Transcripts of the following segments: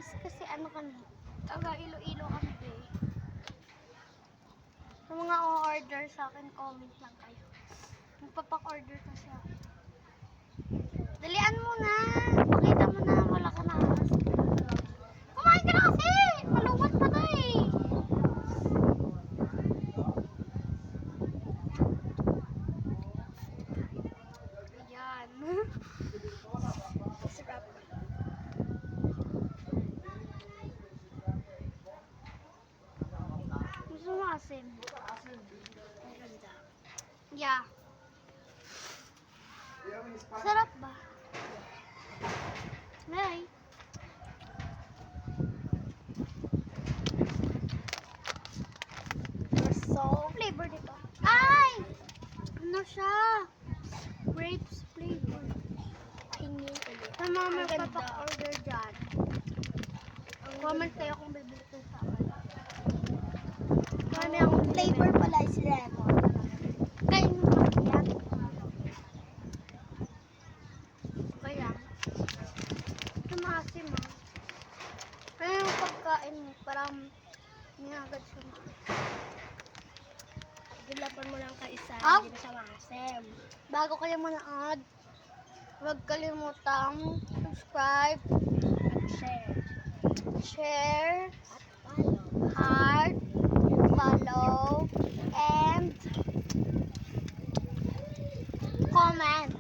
guys, kasi ano kami, taga Iloilo kami eh. Sa mga o-order sa akin, comment lang kayo. Magpapak-order ka siya. Dalian mo na! Pakita mo na, wala ka na. Kumain ka na kasi! Maluwat pa na eh! Ayan. Sarap. Gusto mo asim? Yeah. Sarap ba? Nay. So, flavor dito. Ay! Ano siya? Grapes flavor. Sa mga magpapak-order dyan. Comment kayo kung bibili ko sa akin. Marami akong Flavor pala is lemon. kayo naman yan. Kaya, tumasim ah. Kaya yung pagkain mo, parang agad siya. Gilapan mo lang kaisa, Ah? hindi na siya maasim. Bago kayo manood, huwag kalimutang subscribe, Share. share, At follow. heart, follow, and comment.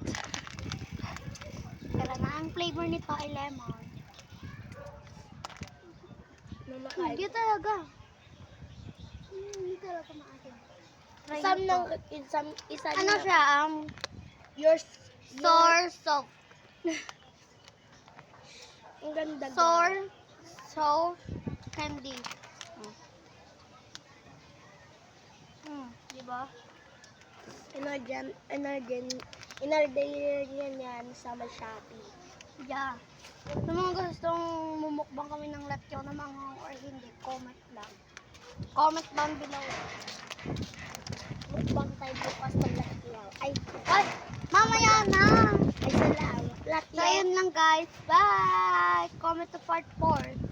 Tara na, ang flavor nito ay lemon. Hindi talaga. Hindi talaga maasim. Try Isang nyo ng to. isa Ano siya? Yours. Sour soap. Ang ganda. Sour candy. Di ba? Inorder yan sa Shopee. Yeah. Sa mga gustong mumukbang kami ng latyo na mga or hindi, comment lang. Comment down below. Mukbang tayo bukas ng latyaw. Ay, Mamaya na! ay salam. So, Latyaw. ayun lang guys. Bye! Comment to part 4.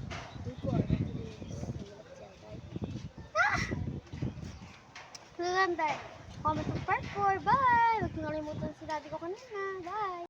Comment to part 4. Bye! Huwag nyo kalimutan sinabi ko kanina. Bye!